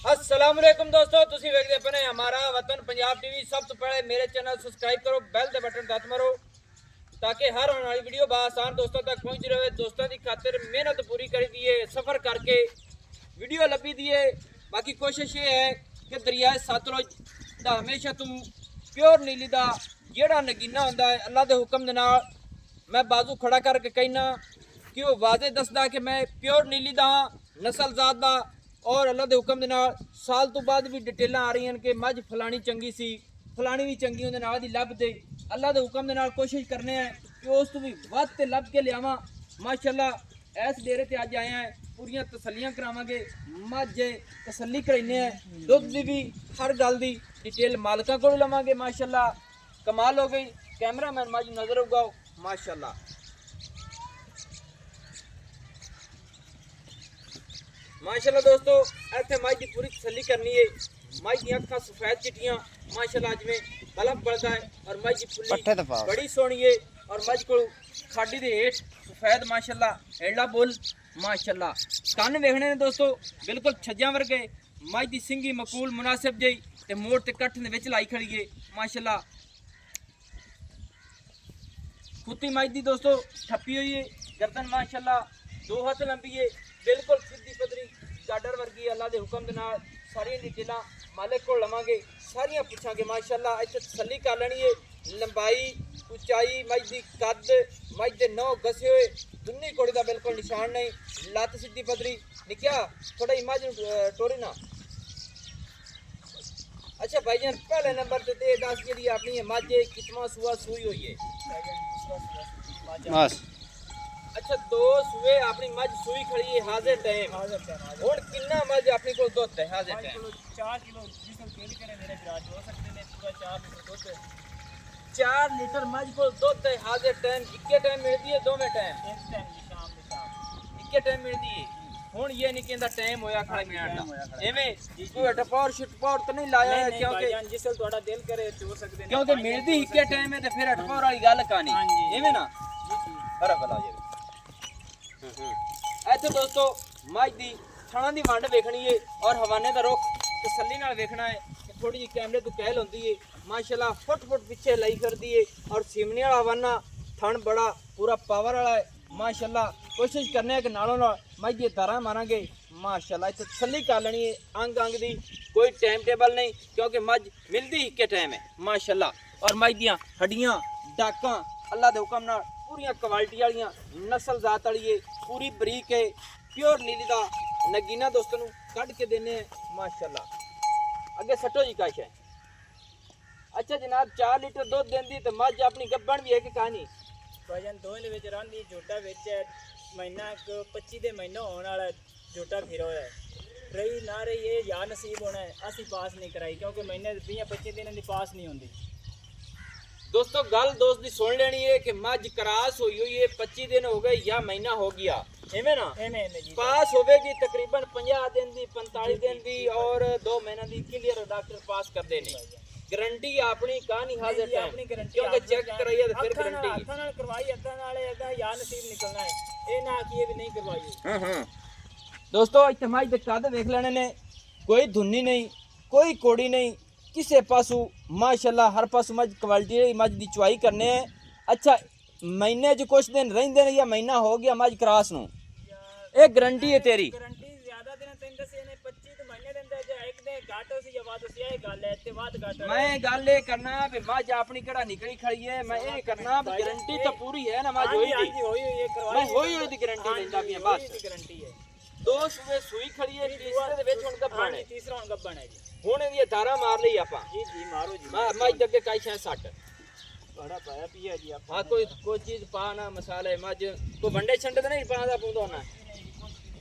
अस्सलाम वालेकुम दोस्तों, तुसी वेखदे पने हमारा वतन पंजाब टीवी। सब तो पहले मेरे चैनल सब्सक्राइब करो, बेल दे बटन दत मारो ताकि हर आने वाली वीडियो बाआसान दोस्तों तक पहुंच रहे। दोस्तों की खातिर मेहनत पूरी करी दिए, सफ़र करके वीडियो लभी दिए। बाकी कोशिश ये है कि दरिया सतलुज दा हमेशा तू प्योर नीली दा जेड़ा नगीना होंदा है अल्लाह दे हुक्म दे नाल मैं बाजू खड़ा करके कहना कि वो वादे दसदा कि मैं प्योर नीली दा नस्ल जात दा। और अल्लाह के हुक्म के नाल साल तो बाद भी डिटेल आ रही हैं कि मझ फलानी चंगी सी, फलानी भी चंगी उहदे नाल दी लभ दे। अल्लाह के हुक्म के नाल कोशिश करने हैं कि उस तो भी वध ते लभ के लियावां। माशाअल्लाह इस डेरे ते अज आए हैं, पूरियां तसल्लियां करावांगे, मझ तसल्ली कराइने हैं, दुध दी भी हर गल दी डिटेल मालकां कोलों लवांगे। माशाअल्लाह कमाल हो गई। कैमरामैन मझ नजर उगाओ। माशाअल्लाह माशाअल्लाह दोस्तों, इतने मझ की पूरी तसल्ली करनी है। मझ दी अखां सफेद चिट्टियां माशाअल्लाह अज में बल्ब बढ़ता है और मझ की फुल्ली बड़ी सोहनी है। और मझ को खाडी दे हेठ सफेद माशाअल्लाह हेला बुल माशाअल्लाह। कन्न वेखने ने दोस्तों बिल्कुल छज्जां वर्गे। मझ की सिंगी मकूल मुनासिब जी ते मोड़ ते कट्ठ दे विच लाई खड़ी है माशाअल्लाह। कुत्ती मझ दी दोस्तों ठप्पी हुई है, गर्दन माशाअल्लाह 2 हाथ लंबी है, बिल्कुल सीधी पदरी गाडर वर्गी। अल्लाह के हुक्म के नाल सारियां डिटेलां मालिक को लवांगे, सारियां पुछांगे माशाअल्लाह। इत्थे तसल्ली कर लेनी है। लंबाई उचाई मझ दी कद मझ दे 9 गसे हुए दुन्नी कोड़ी का बिल्कुल निशान नहीं, लत्त सीधी पदरी। निक्या थोड़ा ही मझ टोरी ना। अच्छा भाईजान पहले नंबर ते दस जी अपनी है मझ कितवा सुआ सूई हुई है? बस अच्छा 2 सूए अपनी मझ सूई खड़ी है हाजिर टाइम। हुण कितना मझ अपनी को दुध है हाजिर टाइम? 4 किलो जिसको खेल करे मेरे विराज हो सकते ने पूरा 4 लीटर दुध। 4 लीटर मझ को दुध है हाजिर टाइम। इक्के टाइम मिलती है, दोवें टाइम एक टाइम की शाम के शाम इक्के टाइम मिलती है। हुण ये नहीं कहंदा टाइम होया खड़ा मिनट दा एवें कोई अटपार छटपार तो नहीं लाया है? क्योंकि भाईजान जिसल ਤੁਹਾਡਾ दिल करे चो सकते ने, क्योंकि मिलदी इक्के टाइम है ते फिर अटपार वाली गल कानी एवें ना बड़ा भला जावे। ਇੱਥੇ ਦੋਸਤੋ ਮੱਝ ਦੀ ਥਣਾ ਦੀ ਵੰਡ ਵੇਖਣੀ ਏ ਔਰ ਹਵਾਨੇ ਦਾ ਰੁਖ ਤਸੱਲੀ ਨਾਲ ਵੇਖਣਾ ਹੈ ਕਿ ਥੋੜੀ ਜਿਹੀ ਕੈਮਰੇ ਤੋਂ ਕਹਿਲ ਹੁੰਦੀ ਏ। ਮਾਸ਼ਾਅੱਲਾ ਫੁੱਟ ਫੁੱਟ ਪਿੱਛੇ ਲਈ ਫਿਰਦੀ ਏ ਔਰ ਸਿਮਨੀ ਵਾਲਾ ਹਵਾਨਾ ਥਣ ਬੜਾ ਪੂਰਾ ਪਾਵਰ ਵਾਲਾ ਹੈ ਮਾਸ਼ਾਅੱਲਾ। ਕੋਸ਼ਿਸ਼ ਕਰਨੇ ਆ ਕਿ ਨਾਲੋਂ ਨਾਲ ਮੱਝ ਦੀ ਤਾਰਾਂ ਮਾਰਾਂਗੇ ਮਾਸ਼ਾਅੱਲਾ। ਇੱਥੇ ਤਸੱਲੀ ਕਰ ਲੈਣੀ ਏ ਅੰਗ ਅੰਗ ਦੀ, ਕੋਈ ਟਾਈਮ ਟੇਬਲ ਨਹੀਂ ਕਿਉਂਕਿ ਮੱਝ ਮਿਲਦੀ ਇੱਕੇ ਟਾਈਮ ਹੈ ਮਾਸ਼ਾਅੱਲਾ। ਔਰ ਮੱਝ ਦੀਆਂ ਹੱਡੀਆਂ ਡਾਕਾਂ ਅੱਲਾ ਦੇ ਹੁਕਮ ਨਾਲ पूरियां क्वालिटी वाली नस्ल जात वाली है, पूरी बरीक है, प्योर नीली का नगीना दोस्तों को कढ़ के देने माशाअल्लाह। अगे सटो जी काश है। अच्छा जनाब 4 लीटर दूध देंदी तो मझ अपनी गब्बन भी है कि कहानी? भाईजान दोवें दे विच रहंदी, झोटा विच है, महीना 25 दे महीना होने वाला झोटा फिर होया है। रही ना रही ये या नसीब होना है, असी पास नहीं कराई क्योंकि महीने 20-25 दिन दी पास नहीं होंदी। दोस्तों गल दोस्त की सुन लेनी है कि मझ क्रॉस हुई हुई है, 25 दिन हो गए या महीना हो गया एवें ना एवें जी पास होगी तकरीबन 50 दिन दी 45 दिन दी और 2 महीना दी क्लियर डॉक्टर पास कर देने। गारंटी अपनी कहानी हाजिर टाइम अपनी गारंटी क्योंकि चेक कराइए तो फिर गारंटी अखां नाल करवाई, अखां नाल अगा या नसीब निकलना है, ए ना आखिए भी नहीं करवाई। दोस्तों इत्थे मझ दे कद वेख लेने ने, कोई धुन्नी नहीं, कोई कोड़ी नहीं, किसे पासू माशाअल्लाह हर पासू मझ क्वालिटी मझ की चुआई करने हैं। अच्छा महीने च कुछ दिन रहिंदे ने या महीना हो गया मझ क्रॉस नूं, ये गारंटी है तेरी? गारंटी ज्यादा दिन तैन दसे ने 25 तो महीने दिंदा जे एक दिन घाट होसी या वाद होसी, ये गल है ते वाद घाट। मैं गल ये करना भी मझ अपनी केड़ा निकली खड़ी है, मैं ये करना भी गारंटी तो पूरी है ना मझ होई दी? होई ये करवाई, मैं होई होई दी गारंटी लेंदा पिया बस। गारंटी है 2 सूबे सूई खड़ी है, तीसरे दे विच हुण गब्बण है, तीसरा हुण गब्बण है जी। हुण इहदी धारा मार लई आपां जी जी मारो जी मझ दे अगे काई शै सट बड़ा पाया पिया जी आप। हाँ कोई चीज पा ना मसाले मझ कोई वंडे छंडे तो नहीं पादा पूंदा ना?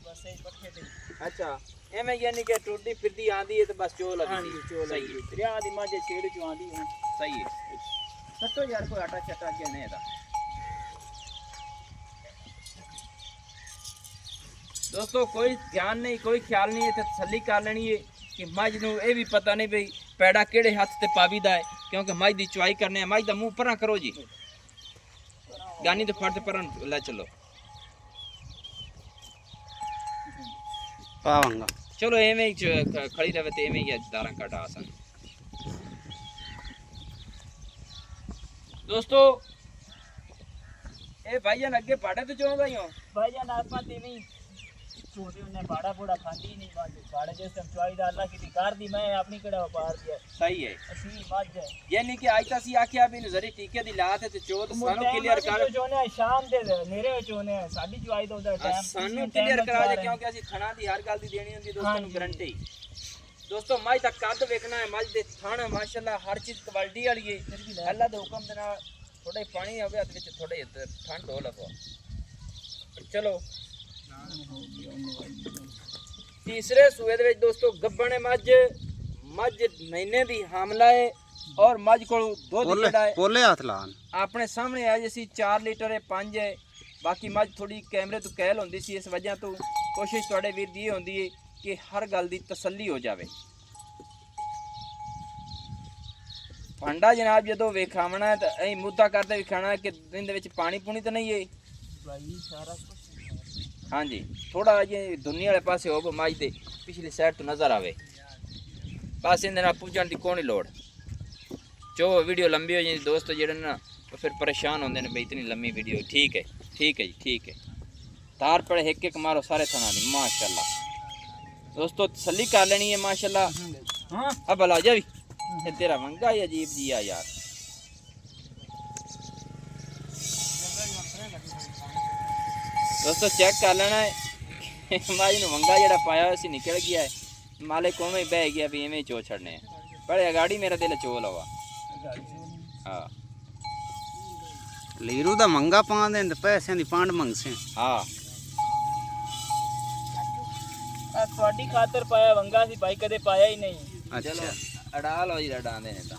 बस ये पक्के ते अच्छा एवें यानी कि टुरदी फिरदी आंदी है तो बस चो लगी। हां जी चो सही है, दरिया दी माजे छेड़ चो आंदी है। सही है। सटो यार कोई आटा चटा क्या नहीं था दोस्तों, कोई ध्यान नहीं कोई ख्याल नहीं है। तसल्ली कर लेनी है कि मझ नूं ये भी पता नहीं भाई पैड़ा किहड़े हत्थ ते पावीदा है क्योंकि मझ की चुआई करने। मझ का मुँह परा करो जी, गानी तो फट पर ले चलो पावांगा ਚਲੋ ਐਵੇਂ ਹੀ ਖੜੀ ਰਵੇ ਤੇ ਐਵੇਂ ਹੀ ਦਾਰਾਂ ਕੱਢ ਆਸਨ। ਦੋਸਤੋ ਇਹ ਭਾਈਜਾਨ ਅੱਗੇ ਪਾੜੇ ਤੋਂ ਚੋਂਦਾ ਹੀ ਹੋ ਭਾਈਜਾਨ ਆਪਾਂ ਤੇ ਨਹੀਂ ਛੋਟੇ ਉਹਨੇ ਬਾੜਾ ਬੋੜਾ ਖਾਂਦੀ ਨਹੀਂ ਬਾੜੇ ਜਿਸ ਟਾਈਮ ਚੁਆਈ ਦਾ ਅੱਲਾ ਕੀ ਕਰ ਦੀ ਮੈਂ ਆਪਣੀ ਕਿਹੜਾ ਵਪਾਰ ਦੀ ਸਹੀ ਹੈ ਅਸੀਂ ਮੱਝ ਹੈ ਯਾਨੀ ਕਿ ਅੱਜ ਤਾਂ ਅਸੀਂ ਆਖਿਆ ਵੀ ਜ਼ਰੀ ਟੀਕੇ ਦੀ ਲਾਤ ਤੇ ਚੋਤ ਸਾਨੂੰ ਕਲੀਅਰ ਕਰ ਚੋਨੇ ਸ਼ਾਮ ਦੇ ਨੇਰੇ ਚੋਨੇ ਸਾਡੀ ਚੁਆਈ ਦਾ ਉਹਦਾ ਟਾਈਮ ਸਾਨੂੰ ਕਲੀਅਰ ਕਰਾ ਦੇ ਕਿਉਂਕਿ ਅਸੀਂ ਥਣਾ ਦੀ ਹਰ ਗੱਲ ਦੀ ਦੇਣੀ ਹੁੰਦੀ ਦੋਸਤਾਂ ਨੂੰ ਗਾਰੰਟੀ। ਦੋਸਤੋ ਮੱਝ ਦਾ ਕੱਦ ਵੇਖਣਾ ਹੈ, ਮੱਝ ਦੇ ਥਣ ਮਾਸ਼ਾਅੱਲਾ ਹਰ ਚੀਜ਼ ਕੁਆਲਿਟੀ ਵਾਲੀ ਹੈ। ਅੱਲਾ ਦੇ ਹੁਕਮ ਦੇ ਨਾਲ ਥੋੜੇ ਪਾਣੀ ਆਵੇ ਹੱਥ ਵਿੱਚ ਥੋੜੇ ਠੰਡ ਹੋ ਲਵੋ। ਚਲੋ ਤੀਸਰੇ ਸੂਏ ਦੇ ਵਿੱਚ ਦੋਸਤੋ ਗੱਬਣ ਮੱਝ ਮਹੀਨੇ ਦੀ ਹਾਮਲਾ ਹੈ ਔਰ ਮੱਝ ਕੋਲ ਦੁੱਧ ਜਿਹੜਾ ਹੈ ਪੋਲੇ ਹੱਥ ਲਾਣ ਆਪਣੇ ਸਾਹਮਣੇ ਆ ਜੀ 4 ਲੀਟਰ ਹੈ 5 ਹੈ। ਬਾਕੀ ਮੱਝ ਥੋੜੀ ਕੈਮਰੇ ਤੋਂ ਕਹਿਲ ਹੁੰਦੀ ਸੀ, ਇਸ ਵਜ੍ਹਾ ਤੋਂ ਕੋਸ਼ਿਸ਼ ਤੁਹਾਡੇ ਵੀਰ ਦੀ ਹੁੰਦੀ ਹੈ ਕਿ ਹਰ ਗੱਲ ਦੀ ਤਸੱਲੀ ਹੋ ਜਾਵੇ। ਭਾਂਡਾ ਜਨਾਬ ਜਦੋਂ ਵੇਖਾਵਣਾ ਤਾਂ ਅਸੀਂ ਮੁੱਦਾ ਕਰਦੇ ਵਿਖਾਣਾ ਕਿ ਇਹਦੇ ਵਿੱਚ ਪਾਣੀ ਪੂਣੀ ਤਾਂ ਨਹੀਂ ਹੈ ਭਾਈ ਸਾਰਾ ਕੁਝ ਹਾਂਜੀ ਥੋੜਾ ਜਿਹਾ ਦੁਨੀਆ ਵਾਲੇ ਪਾਸੇ ਹੋਵੇ ਮੱਝ ਦੇ ਪਿਛਲੀ ਸਾਈਡ ਤੋਂ ਨਜ਼ਰ ਆਵੇ ਬਸ ਇਹਦੇ ਨਾਲ ਪੁੱਜਣ ਦੀ ਕੋਈ ਲੋੜ। ਜੋ ਵੀਡੀਓ ਲੰਬੀ ਹੋ ਜਾਂਦੀ ਦੋਸਤੋ ਜਿਹੜੇ ਨਾ ਉਹ ਫਿਰ ਪਰੇਸ਼ਾਨ ਹੁੰਦੇ ਨੇ ਬਈ ਇਤਨੀ ਲੰਮੀ ਵੀਡੀਓ। ਠੀਕ ਹੈ ਜੀ ਠੀਕ ਹੈ। ਤਾਰ ਪੜੇ ਇੱਕ ਇੱਕ ਮਾਰੋ ਸਾਰੇ ਥਾਂ ਦੀ ਮਾਸ਼ਾਅੱਲਾ। ਦੋਸਤੋ तसल्ली कर लेनी है माशाल्लाह। हाँ अब आ जा भी तेरा मंगा ही अजीब जी आ यार। दोस्तों चेक कर लेना है माजी ने मंगा जरा पाया उसी निकल गया है मालिक को में बह गया भी इवें चो छड़ने पर गाड़ी मेरा दिल चोल हवा। हाँ लीरू दा मंगा पा दे पैसे दी पांड मंगसे। हाँ ਤੁਹਾਡੀ ਖਾਤਰ ਪਾਇਆ ਵੰਗਾ ਸੀ ਭਾਈ ਕਦੇ ਪਾਇਆ ਹੀ ਨਹੀਂ। चलो अड़ा लो जी अड़ा देने तो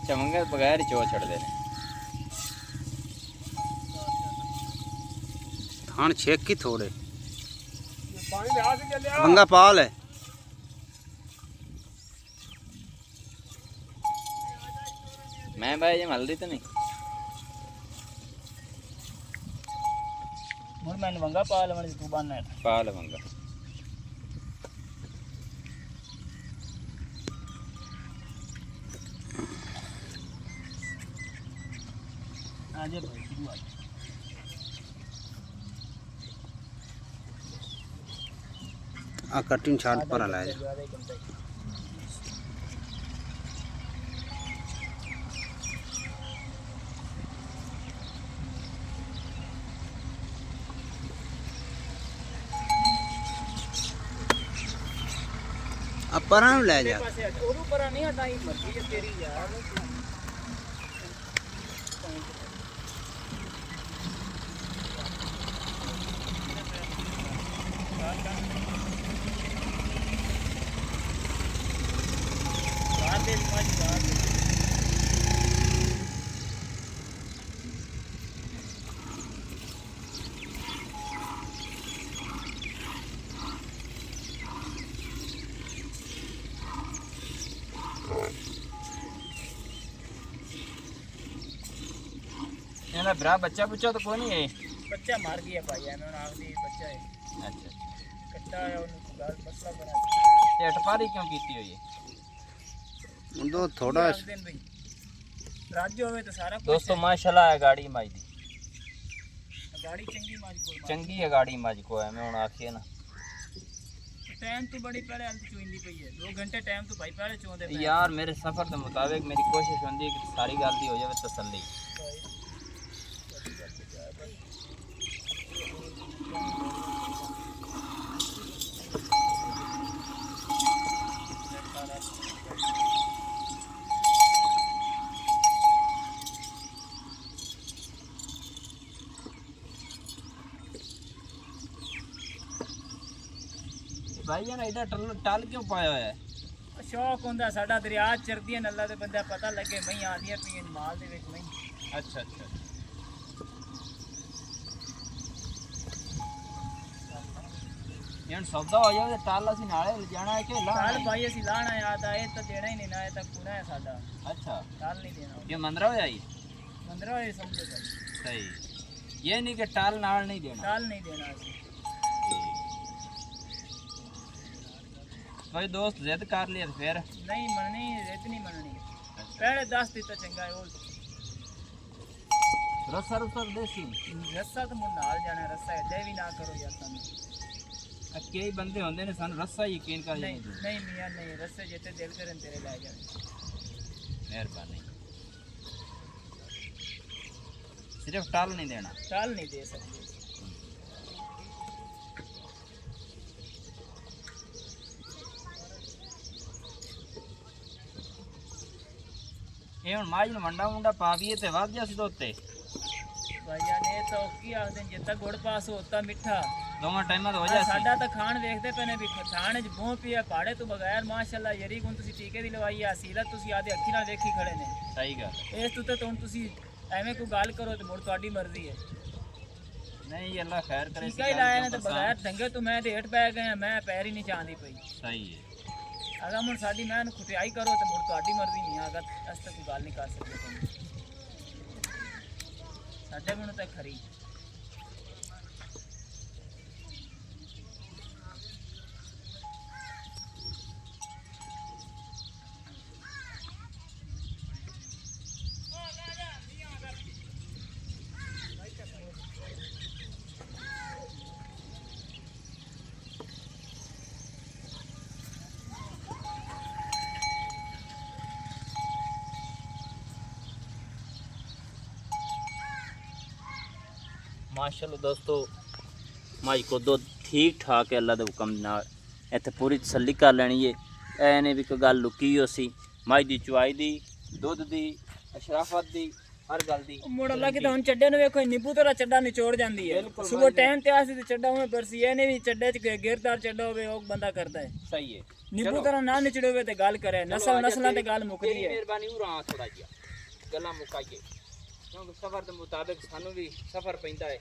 चमंगे बगैर ही चो छड़ देने थान छेक की थोड़े मंगा पाल है मैं भाई ये मल दी तो नहीं ਹੁਣ ਮੈਨੂੰ ਵੰਗਾ ਪਾ ਲਵਣ ਤੂੰ ਬੰਨ पा लवंगा। ਆ ਜੇ ਭਾਈ ਸ਼ੁਰੂ ਆ आ कटिंग छाट पर लाया जा अब परां ले जा ਪਾਸੇ ਉਹਨੂੰ ਪਰਾਂ ਨਹੀਂ ਹਟਾਈ ਮਰਜ਼ੀ ਹੈ ਤੇਰੀ ਯਾਰ। ਇਹਦਾ ਭਰਾ ਬੱਚਾ ਬੁੱਚਾ ਤਾਂ ਕੋਈ ਨਹੀਂ ਹੈ। ਬੱਚਾ ਮਰ ਗਿਆ ਭਾਈ ਐਵੇਂ ਹੁਣ ਆਖਦੀ ਬੱਚਾ ਹੈ ਅੱਛਾ ਕੱਟਾ ਹੈ ਉਹਨੂੰ ਗੱਲ ਮਸਲਾ ਬਣਾ ਤੇ ਅਟਪਾਰੀ ਕਿਉਂ ਕੀਤੀ ਹੋਈ ਹੈ दो थोड़ा ਦਿਨ ਬਈ ਰਾਜ ਹੋਵੇ ਤਾਂ ਸਾਰਾ ਕੁਝ ਦੋਸਤੋ ਮਾਸ਼ਾਅੱਲਾ ਹੈ ਗਾੜੀ ਮਾਜ ਦੀ ਗਾੜੀ ਚੰਗੀ ਮਾਜ ਕੋਲ ਚੰਗੀ ਹੈ ਗਾੜੀ ਮਾਜ ਕੋ ਹੈ ਮੈਂ ਹੁਣ ਆਖੀਏ ਨਾ टाइम तो बड़ी पहले हल चुंदी पई है 2 घंटे टाइम तो भाई पहले चुंदे पे यार मेरे सफर के मुताबिक मेरी कोशिश होती है कि सारी गलती हो जाए तसल्ली। भाई यार एडा टल क्यों पाया है शौक होंदा साडा दरिया चरदी नल्ला ते बंदा पता लगे मई आदियां पीन माल दे विच मई। अच्छा अच्छा यार सौदा हो जाए टाल ਅਸੀਂ ਨਾਲੇ ਲਿਜਾਣਾ ਹੈ ਕਿ टाल भाई ਅਸੀਂ लाना याद आए तो देना ही नहीं ना तक पूरा है साडा अच्छा टाल नहीं देना ये मंदरा हो जाई मंदरा है समझो भाई सही ये नहीं कि टाल नाल नहीं देना। टाल नहीं देना असी। कोई दोस्त जिद कर लिया तो फिर नहीं मननी, जिद नहीं मननी, पहले 10 दिता चंगा है। वो रस्सा रुस्सा देसी रस्सा तो मुड़ नाल जाना, रस्सा एडे भी ना करो यार तुम। कई बंदे होंदे ने सन रस्सा यकीन कर नहीं जाते। नहीं मियां नहीं, रस्से जिते दिल करन तेरे ले जाने। मेहरबानी। सिर्फ टाल नहीं देना। टाल नहीं दे सकते। ये हुन माज नु मंडा मुंडा पा दिए ते वध जा सी दोते भाईया ने तो की आखदे जितना गुड़ पास होता मिठा दोवां टाइमां तो हो जा सी। साडा तो खान देखते पने भी खान च भों पिया पाड़े तो बगैर माशाल्लाह यरी गुण तुसी टीके दी लवाई है, सीरत तुसी आदे अखी नाल देखी खड़े ने। सही गल। इस तो हुन तुसी एवें कोई गल करो तो मुड़ तुहाडी मर्जी है। नहीं अल्लाह खैर करे। टीका ही लाया ने तो बगैर ढंगे तो मैं हेठ पै गए, मैं पैर ही नहीं चाहती पई। सही है। अगर मुड़ साडी मैं खुटियाई करो तो मुड़ तुहाडी मर्जी नहीं, अगर अस तो कोई गल नहीं कर सकते तुम साडे बिनु तो खरी। माशाल्लाह दोस्तों माई को दुध ठीक ठाक है अल्लाह दे हुक्म नाल इत्थे पूरी तसल्ली कर लैनी है। ऐने भी कोई गल लुकी हो सी माई दी चुआई दी दुध दी अशराफत दी हर गल दी। मुड़ अल्लाह की तो हुन चड्डे नु वेखो नींबू तरह चड्डा निचोड़ जांदी है। सुबह टाइम ते आसी ते चड्डा उमे बरसी है ने भी चड्डे च गिरदार चड्डा होवे ओ बंदा करदा है। सही है। नींबू तरह ना निचड़े होवे ते गल करे नस्ल नस्लां ते गल मुकदी है। मेहरबानी उरा थोड़ा जिया गल्लां मुकाइए क्योंकि सफर के मुताबिक सानू भी सफर पैंदा है।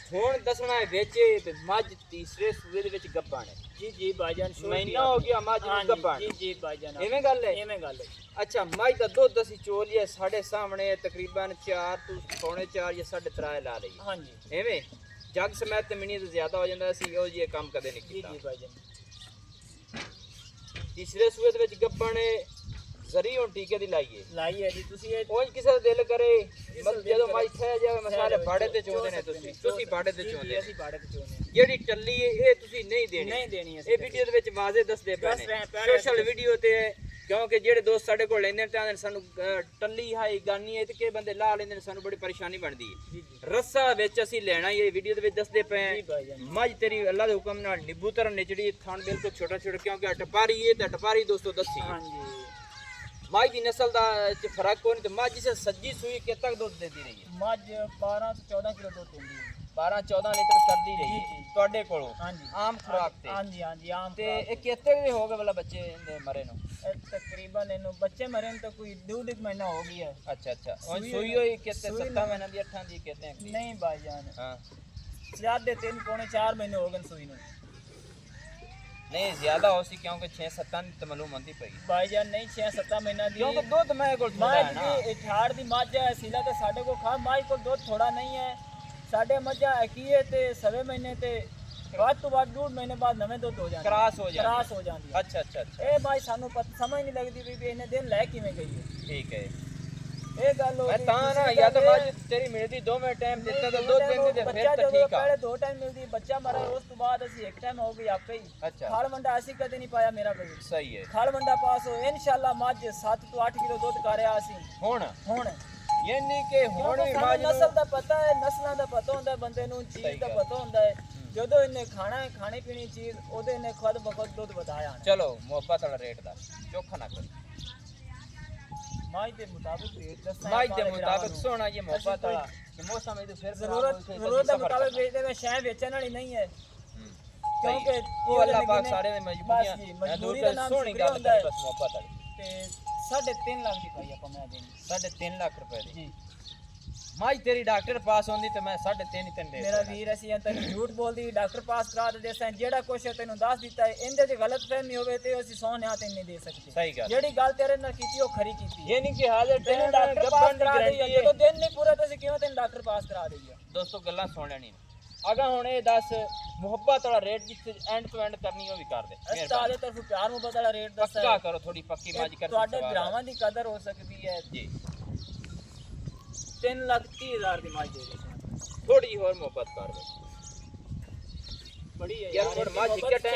हुण दसना है बेचे ते मज तीसरे सूबे दे विच गब्बान है। जी जी भाईजान महीना हो गया मज नूं गब्बान। जी जी भाईजान एवें गल है। एवें गल है। अच्छा मज दा दुध असीं चोलिए साढ़े सामने तकरीबन 4 तो 4.5 या 3.5 ला लई। हां जी एवें जग समेत ते मिनी तो ज्यादा हो जांदा सी ओ जी काम कदे नहीं जी कीता। जी भाईजान तीसरे सूबे दे विच गब्बान जरी हुण टीके दी लाइए लाई है जी तुसी ये कोई किसी दा दिल करे मतलब जदों माई थे जावे मसाले बाड़े ते चोंदे ने तुसी बाड़े ते चोंदे ਅਸੀਂ ਬਾੜੇ ਤੇ ਚੋਨੇ ਜਿਹੜੀ ਟੱਲੀ ਇਹ ਤੁਸੀਂ ਨਹੀਂ ਦੇਣੀ। ਨਹੀਂ ਦੇਣੀ ਇਹ ਅਸੀਂ ਵੀਡੀਓ ਦੇ ਵਿੱਚ ਵਾਜ਼ੇ ਦੱਸਦੇ ਪਏ ਦੱਸ ਰਹੇ ਨੇ ਪਏ ਸੋਸ਼ਲ ਵੀਡੀਓ ਤੇ ਕਿਉਂਕਿ ਜਿਹੜੇ ਦੋਸਤ ਸਾਡੇ ਕੋਲ ਲੈਂਦੇ ਨੇ ਤਾਂ ਸਾਨੂੰ ਟੱਲੀ ਹਾਈ ਗਾਨੀ ਹੈ ਤੇ ਕਿ ਬੰਦੇ ਲਾ ਲੈਂਦੇ ਨੇ ਸਾਨੂੰ ਬੜੀ ਪਰੇਸ਼ਾਨੀ ਬਣਦੀ ਹੈ। ਜੀ ਜੀ ਰੱਸਾ ਵਿੱਚ ਅਸੀਂ ਲੈਣਾ ਹੀ ਇਹ ਵੀਡੀਓ ਦੇ ਵਿੱਚ ਦੱਸਦੇ ਪਏ ਜੀ ਭਾਈ ਜਾਨ ਮੱਝ ਤੇਰੀ ਅੱਲਾ ਦੇ ਹੁਕਮ ਨਾਲ ਨਿੱਬੂ ਤਰ੍ਹਾਂ ਨਿਚੜੀ ਥਣ ਬਿਲਕੁਲ ਛੋਟਾ ਛੋਟਾ ਕਿਉਂਕਿ ਟਪਾਰੀ ਹੈ ਤੇ ਟਪਾਰੀ ਦੋਸਤੋ ਦੱਸੀ ਹਾਂਜੀ ਮੱਝ ਦੀ ਨਸਲ ਦਾ ਚ ਫਰਕ ਕੋਈ ਨਹੀਂ ਤੇ ਮੱਝ ਸੇ ਸੱਜੀ ਸੂਈ ਕਿੰਨੇ ਤੱਕ ਦੁੱਧ ਦਿੰਦੀ ਰਹੀ ਹੈ? ਮੱਝ 12 ਤੋਂ 14 ਕਿਲੋ ਦੁੱਧ ਦਿੰਦੀ ਹੈ 12-14 ਲੀਟਰ ਕਰਦੀ ਰਹੀ ਜੀ, ਹੈ ਜੀ। ਤੁਹਾਡੇ ਕੋਲੋਂ ਹਾਂਜੀ ਆਮ ਖੁਰਾਕ ਤੇ। ਹਾਂਜੀ ਹਾਂਜੀ ਆਮ ਤੇ ਖੁਰਾਕ ਇਹ ਕਿਤੇ ਵੀ ਹੋ ਗਏ ਵਾਲਾ ਬੱਚੇ ਇਹਦੇ ਮਰੇ ਨੂੰ? ਇਹ ਤਕਰੀਬਨ ਇਹਨੂੰ ਬੱਚੇ ਮਰੇ ਨੂੰ ਤਾਂ ਕੋਈ 2 ਮਹੀਨਾ ਹੋ ਗਿਆ ਹੈ। अच्छा अच्छा और सुई सुई होई कितने सुई 7 महीने दी 8 दी कहते हैं ਨਹੀਂ ਭਾਈਜਾਨ हां ज्यादा 3 पौने 4 महीने हो गए सੂਈ ਨੂੰ नहीं ज्यादा हो सी क्योंकि 6-7 दी तो मालूम होंदी पई ਭਾਈਜਾਨ ਨਹੀਂ 6-7 ਮਹੀਨਾ ਦੀ क्योंकि दूध मेरे को थोड़ा ਮੱਝ है ना ਦੀ ਠਾੜ ਦੀ ਮੱਝ ਹੈ ਸੀਲਾ ਤੇ ਸਾਡੇ ਕੋਲ ਖਾ ਮੱਝ ਕੋਲ ਦੁੱਧ ਥੋੜਾ ਨਹੀਂ ਹੈ ਸਾਡੇ ਮੱਝਾਂ ਅਕੀਏ ਤੇ ਸਵੇ ਮਹੀਨੇ ਤੇ ਵੱਧ ਤੋਂ ਵੱਧ 2 ਮਹੀਨੇ ਬਾਅਦ ਨਵੇਂ ਦੁੱਧ ਹੋ ਜਾਂਦੇ क्रॉस हो जाए ਕਰਾਸ ਹੋ ਜਾਂਦੀ ਹੈ अच्छा अच्छा अच्छा ਇਹ ਭਾਈ ਸਾਨੂੰ ਸਮਝ ਨਹੀਂ ਲੱਗਦੀ ਵੀ ਇਹਨੇ ਦਿਨ ਲੈ ਕਿਵੇਂ ਗਈ ਹੈ ठीक है ਇਹ ਗੱਲ ਹੋ मैं ਗਈ ता ना या तो मज तेरी मिलदी 2 में टाइम देता तो दूध देंदी ते फिर तो ठीक है ਪਹਿਲੇ 2 ਟਾਈਮ ਮਿਲਦੀ ਬੱਚਾ ਮਰਾ ਉਸ ਤੋਂ ਬਾਅਦ ਅਸੀਂ ਇੱਕ ਟਾਈਮ ਹੋ ਗਈ ਆਪੇ ਹੀ अच्छा ਖਾਲ ਵੰਡਾ ਅਸੀਂ ਕਦੇ ਨਹੀਂ ਪਾਇਆ ਮੇਰਾ ਬਈ सही है ਖਾਲ ਵੰਡਾ ਪਾਸ ਹੋ ਇਨਸ਼ਾਅੱਲਾ ਮੱਝ 7 ਤੋਂ 8 ਕਿਲੋ ਦੁੱਧ ਕਰਿਆ ਅਸੀਂ हुन ਹੁਣ यानी कि हुन भी ਸਾਨੂੰ मज ਨਸਲ ਦਾ ਪਤਾ ਹੈ ਨਸਲਾਂ ਦਾ ਪਤਾ ਹੁੰਦਾ ਹੈ ਬੰਦੇ ਨੂੰ ਸਹੀ ਚੀਜ਼ ਦਾ ਗੱਲ। ਪਤਾ ਹੁੰਦਾ ਹੈ ਜਦੋਂ ਇਹਨੇ ਖਾਣਾ ਹੈ ਖਾਣੀ ਪੀਣੀ ਚੀਜ਼ ਉਹਦੇ ਇਹਨੇ ਖੁਦ ਬਖੁਦ ਦੁੱਧ ਵਧਾਇਆ ਨਾ चलो मोहब्बत वाला रेट दा चोखा ना कर ਮੱਝ ਦੇ ਮੁਤਾਬਿਕ ਰੇਟ ਦੱਸਣਾ मज दे मुताबिक सोना ये मोहब्बत वाला कि मौसम इधर फिर ਜ਼ਰੂਰਤ ਦਾ ਮੁਤਾਬਿਕ ਵੇਚਦੇ ਮੈਂ ਸ਼ੈ ਵੇਚਣ ਵਾਲੀ ਨਹੀਂ ਹੈ ਕਿਉਂਕਿ ਉਹ ਅੱਲਾਹ ਪਾਕ ਸਾਰੇ ਦੀ ਮਜਬੂਰੀਆਂ ਮਜਬੂਰੀ ਦਾ ਨਾਮ ਸੋਹਣੀ ਸ਼ੁਕਰੀਆ ਗੱਲ ਹੁੰਦਾ ਕਰੀ ਹੈ ਬਸ ਮੁਹੱਬਤ ਵਾਲੀ ਤੇ 3.5 ਲੱਖ ਦੀ ਪਾਈ ਆਪਾਂ ਮੈਂ ਦੇਣੀ 3.5 ਲੱਖ ਰੁਪਏ ਦੀ ਜੀ ਮਾਈ ਤੇਰੀ ਡਾਕਟਰ ਪਾਸ ਹੁੰਦੀ ਤੇ ਮੈਂ 3.5 ਹੀ ਤੈਨੂੰ ਦੇ ਮੇਰਾ ਵੀਰ ਅਸੀਂ ਤੈਨੂੰ ਝੂਠ ਬੋਲਦੀ ਡਾਕਟਰ ਪਾਸ ਕਰਾ ਦੇ ਦੇਸਾਂ ਜਿਹੜਾ ਕੁਛ ਤੈਨੂੰ ਦੱਸ ਦਿੱਤਾ ਹੈ ਇਹਦੇ 'ਚ ਗਲਤ ਫਹਿਮੀ ਹੋਵੇ ਤੇ ਅਸੀਂ ਸੌ ਨਿਆਂ ਤੈਨੂੰ ਨਹੀਂ ਦੇ ਸਕਦੇ ਸਹੀ ਗੱਲ ਜਿਹੜੀ ਗੱਲ ਤੇਰੇ ਨਾਲ ਕੀਤੀ ਉਹ ਖਰੀ ਕੀਤੀ ਇਹ ਨਹੀਂ ਕਿ ਹਾਜ਼ਰ ਤੈਨੂੰ ਡਾਕਟਰ ਪਾਸ ਕਰਾ ਦੇਈਏ ਜਦੋਂ ਦਿਨ ਨਹੀਂ ਪੂਰਾ ਤੁਸੀਂ ਕਿਉਂ ਤੈਨੂੰ ਡਾਕਟਰ ਪਾਸ ਕਰਾ ਦੇਈਏ ਦੋਸਤੋ ਗੱਲਾਂ ਸੁਣ ਲੈਣੀ ਅਗਾ ਹੁਣ ਇਹ ਦੱਸ ਮੁਹੱਬਤ ਵਾਲਾ ਰੇਟ ਜਿੱਥੇ ਐਂਡ ਤੋਂ ਐਂਡ ਕਰਨੀ ਉਹ ਵੀ ਕਰ ਦੇ ਉਸਤਾਦ ਦੇ ਤਰਫੋਂ ਪਿਆਰ ਮੁਹੱਬਤ ਵਾਲਾ ਰੇਟ ਦੱਸ ਪੱਕਾ ਕਰੋ ਥੋੜੀ ਪੱਕੀ ਮਾਜੀ ਕਰ ਤੁਹਾਡੇ ਭਰਾਵਾਂ ਦੀ ਕਦਰ ਹੋ ਸਕਦੀ ਹੈ ਜੀ 3,30,000 ਦੀ ਮਾਜ ਦੇ ਦੇ ਥੋੜੀ ਜਿਹੀ ਹੋਰ ਮੁਹੱਬਤ ਕਰ ਦੇ ਬੜੀ ਹੈ ਯਾਰ ਹੁਣ ਮਾਜ ਮੁਹੱਬਤ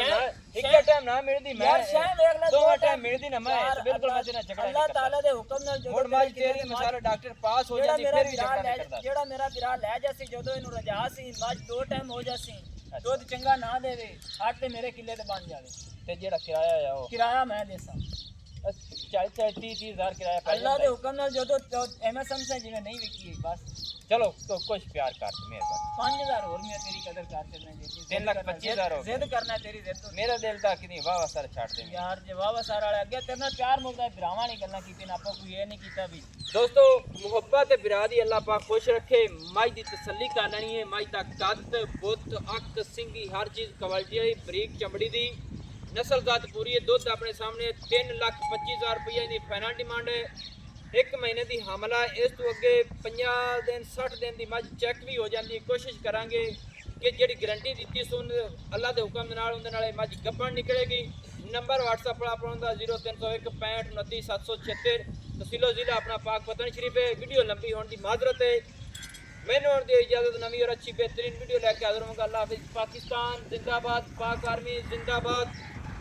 ਇੱਕੇ ਟਾਈਮ ਨਾ ਮਿਲਦੀ ਮੈਂ ਯਾਰ ਸ਼ਹਿ ਵੇਖ ਲੈ ਦੋ ਟਾਈਮ ਮਿਲਦੀ ਨਾ ਮੈਂ ਬਿਲਕੁਲ ਮੈਂ ਤੇਰਾ ਝਗੜਾ ਅੱਲਾਹ ਤਾਲਾ ਦੇ ਹੁਕਮ ਨਾਲ ਜਦੋਂ ਹੁਣ ਮਾਜ ਤੇਰੀ ਮਿਸਾਲ ਡਾਕਟਰ ਪਾਸ ਹੋ ਜਾਂਦੀ ਫਿਰ ਵੀ ਝਗੜਾ ਨਹੀਂ ਕਰਦਾ ਜਿਹੜਾ ਮੇਰਾ ਵਿਰਾ ਲੈ ਜਾਸੀ ਜਦੋਂ ਇਹਨੂੰ ਰਜਾ ਸੀ ਮਾਜ 2 ਟਾਈਮ ਹੋ ਜਾਸੀ ਦੁੱਧ ਚੰਗਾ ਨਾ ਦੇਵੇ ਅੱਠ ਤੇ ਮੇਰੇ ਕਿੱਲੇ ਤੇ ਬਣ ਜਾਵੇ ਤੇ ਜਿਹੜਾ ਕਿਰਾਇਆ ਆ ਉਹ ਕਿਰਾਇਆ ਮੈਂ ਦੇਸਾਂ 30,000 ਕਿਰਾਇਆ ਪੈ ਅੱਲਾਹ ਦੇ ਹੁਕਮ ਨਾਲ ਜਦੋਂ ਐਮਐਸਐਮ ਸੇ ਜਿਵੇਂ ਨਹੀਂ ਵਿਕੀ ਬਸ ਚਲੋ ਕੁਝ ਪਿਆਰ ਕਰ ਮਿਹਰਬਾਨੀ 5,000 ਹੋਰ ਮੈਂ ਤੇਰੀ ਕਦਰ ਕਰ ਚੱਲਣਾ ਜੀ 3,25,000 ਹੋ ਜ਼ਿੱਦ ਕਰਨਾ ਤੇਰੀ ਜ਼ਿੱਦ ਤੋਂ ਮੇਰਾ ਦਿਲ ਤਾਂ ਕਿਨੀ ਵਾਹ ਸਰ ਛੱਡ ਦੇ ਯਾਰ ਜਵਾਬ ਸਾਰਾ ਵਾਲੇ ਅੱਗੇ ਤੇਰੇ ਨਾਲ ਪਿਆਰ ਮੁੱਕਦਾ ਭਰਾਵਾਂ ਵਾਲੀ ਗੱਲਾਂ ਕੀਤੀ ਨਾ ਆਪਾਂ ਕੋਈ ਇਹ ਨਹੀਂ ਕੀਤਾ ਵੀ ਦੋਸਤੋ ਮੁਹੱਬਤ ਤੇ ਬਿਰਾਦੀ ਅੱਲਾਹ ਪਾਕ ਖੁਸ਼ ਰੱਖੇ ਮਾਈ ਦੀ ਤਸੱਲੀ ਕਰ ਲੈਣੀ ਹੈ ਮਾਈ ਦਾ ਕੱਦ ਬੁੱਤ ਅੱਖ ਸਿੰਗੀ ਹਰ ਚੀਜ਼ ਕੁਆਲਿਟੀ ਵਾਲੀ ਬਰੀਕ ਚਮੜੀ ਦੀ ਨਸਲ ਜ਼ਾਤ ਪੂਰੀ ਹੈ ਦੁੱਧ ਆਪਣੇ ਸਾਹਮਣੇ 3,25,000 ਰੁਪਏ ਦੀ ਫਾਈਨਲ ਡਿਮਾਂਡ ਹੈ 1 ਮਹੀਨੇ ਦੀ ਹਮਲਾ ਇਸ ਤੋਂ ਅੱਗੇ 50 ਦਿਨ 60 ਦਿਨ ਦੀ ਮੱਝ ਚੈੱਕ ਵੀ ਹੋ ਜਾਂਦੀ ਕੋਸ਼ਿਸ਼ ਕਰਾਂਗੇ ਕਿ ਜਿਹੜੀ ਗਾਰੰਟੀ ਦਿੱਤੀ ਸੁਣ ਅੱਲਾਹ ਦੇ ਹੁਕਮ ਦੇ ਨਾਲ ਉਹਦੇ ਨਾਲ ਇਹ ਮੱਝ ਗੱਭਣ ਨਿਕਲੇਗੀ ਨੰਬਰ WhatsApp ਵਾਲਾ ਆਪਣਾ ਹੁੰਦਾ 0301 65 29 776 ਤਹਿਸੀਲੋ ਜ਼ਿਲ੍ਹਾ ਆਪਣਾ ਪਾਕ ਪਤਨ ਸ਼ਰੀਫ ਹੈ ਵੀਡੀਓ ਲੰਬੀ ਹੋਣ ਦੀ ਮਾਜ਼ਰਤ ਹੈ मैंने और दी इजाजत नवी और अच्छी बेहतरीन वीडियो लेके हाजिर होऊंगा अल्लाह हाफिज पाकिस्तान जिंदाबाद पाक आर्मी जिंदाबाद